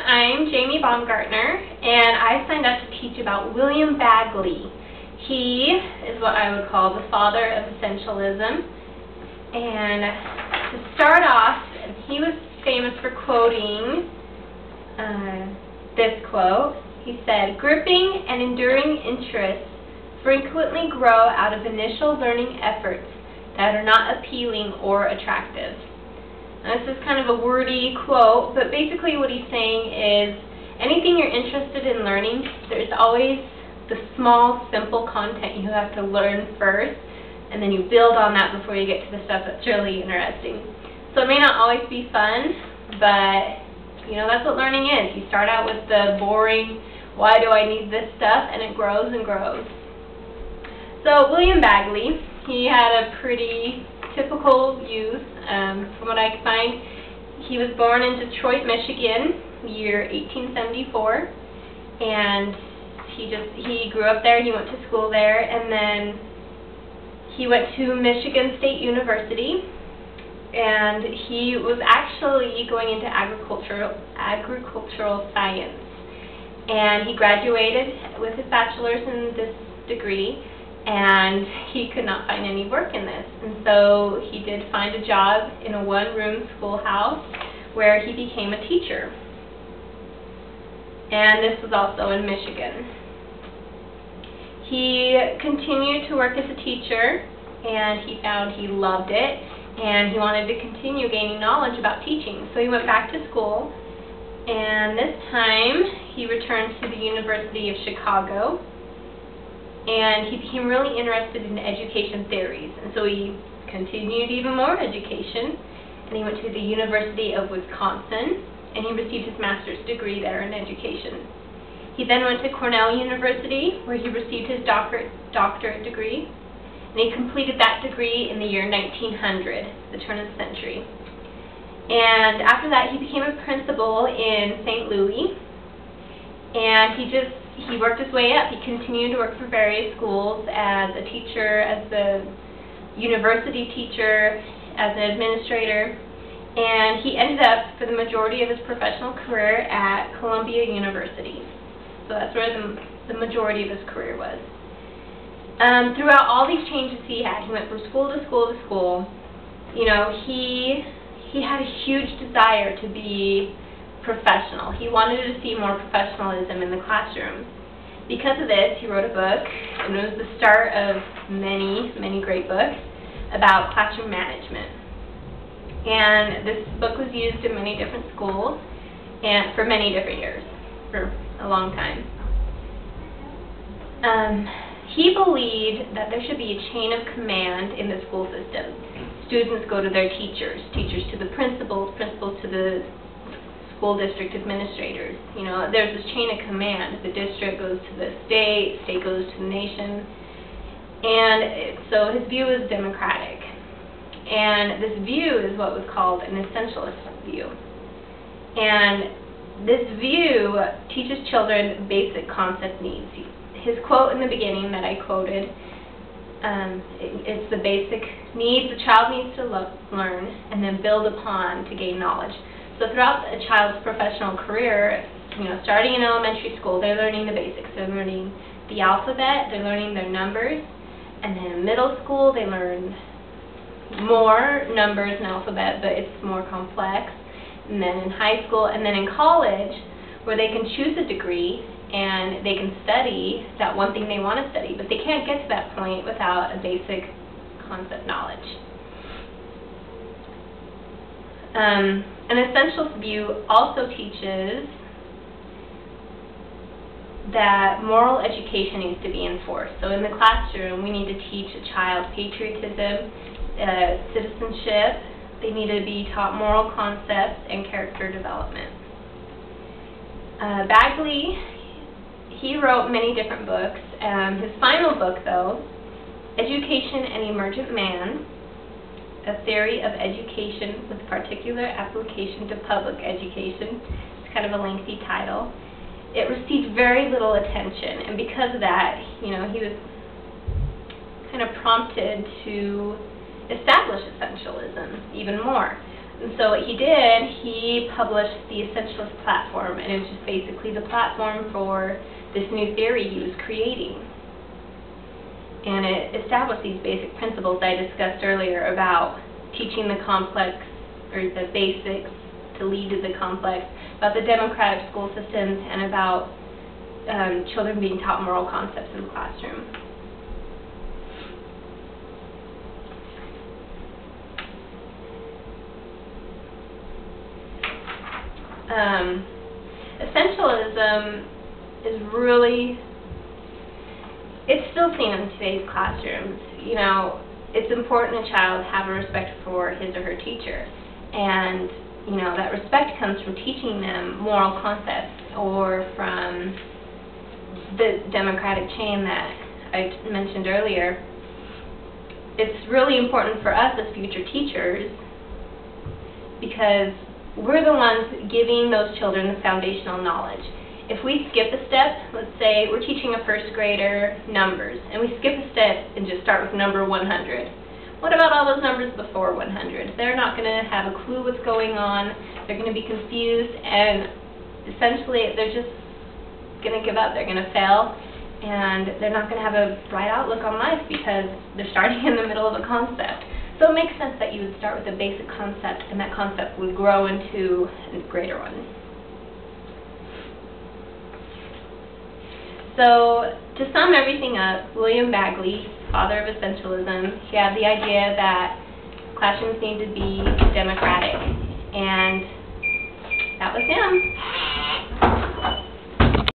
I'm Jamie Baumgartner, and I signed up to teach about William Bagley. He is what I would call the father of Essentialism. And to start off, he was famous for quoting this quote. He said, "Gripping and enduring interests frequently grow out of initial learning efforts that are not appealing or attractive." Now, this is kind of a wordy quote, but basically what he's saying is anything you're interested in learning, there's always the small, simple content you have to learn first, and then you build on that before you get to the stuff that's really interesting. So it may not always be fun, but that's what learning is. You start out with the boring, why do I need this stuff, and it grows and grows. So William Bagley, he had a pretty typical youth. From what I could find, he was born in Detroit, Michigan, year 1874, and he grew up there. He went to school there, and then he went to Michigan State University, and he was actually going into agricultural science, and he graduated with his bachelor's in this degree. And he could not find any work in this. And so he did find a job in a one-room schoolhouse where he became a teacher. And this was also in Michigan. He continued to work as a teacher, and he found he loved it, and he wanted to continue gaining knowledge about teaching. So he went back to school, and this time he returned to the University of Chicago. And he became really interested in education theories, and so he continued even more education, and he went to the University of Wisconsin, and he received his master's degree there in education. He then went to Cornell University, where he received his doctorate degree, and he completed that degree in the year 1900, the turn of the century. And after that, he became a principal in St. Louis, and he worked his way up. He continued to work for various schools as a teacher, as a university teacher, as an administrator, and he ended up, for the majority of his professional career, at Columbia University. So that's where the majority of his career was. Throughout all these changes he had, he went from school to school to school. He had a huge desire to be professional. He wanted to see more professionalism in the classroom. Because of this, he wrote a book, and it was the start of many, many great books about classroom management. And this book was used in many different schools and for many different years, for a long time. He believed that there should be a chain of command in the school system. Students go to their teachers, teachers to the principals, principals to the school district administrators. There's this chain of command. The district goes to the state, state goes to the nation. And so his view is democratic. And this view is what was called an essentialist view. And this view teaches children basic concept needs. His quote in the beginning that I quoted, it's the basic needs the child needs to learn and then build upon to gain knowledge. So throughout a child's professional career, starting in elementary school, they're learning the basics. They're learning the alphabet, they're learning their numbers, and then in middle school they learn more numbers and alphabet, but it's more complex. And then in high school, and then in college, where they can choose a degree and they can study that one thing they want to study, but they can't get to that point without a basic concept knowledge. An essentialist view also teaches that moral education needs to be enforced. So in the classroom, we need to teach a child patriotism, citizenship. They need to be taught moral concepts and character development. Bagley, he wrote many different books. His final book, though, Education and Emergent Man, A Theory of Education with Particular Application to Public Education. It's kind of a lengthy title. It received very little attention, and because of that, he was kind of prompted to establish essentialism even more. And so what he did, he published the Essentialist platform, and it was just basically the platform for this new theory he was creating. And it established these basic principles I discussed earlier about teaching the complex, or the basics, to lead to the complex, about the democratic school systems, and about children being taught moral concepts in the classroom. Essentialism is really, it's still seen in today's classrooms. You know, it's important a child have a respect for his or her teacher, and you know, that respect comes from teaching them moral concepts, or from the democratic chain that I mentioned earlier. It's really important for us as future teachers, because we're the ones giving those children the foundational knowledge. If we skip a step, let's say we're teaching a first grader numbers, and we skip a step and just start with number 100. What about all those numbers before 100? They're not going to have a clue what's going on. They're going to be confused, and essentially they're just going to give up. They're going to fail, and they're not going to have a bright outlook on life because they're starting in the middle of a concept. So it makes sense that you would start with a basic concept, and that concept would grow into a greater one. So, to sum everything up, William Bagley, father of Essentialism, he had the idea that classrooms need to be democratic, and that was him.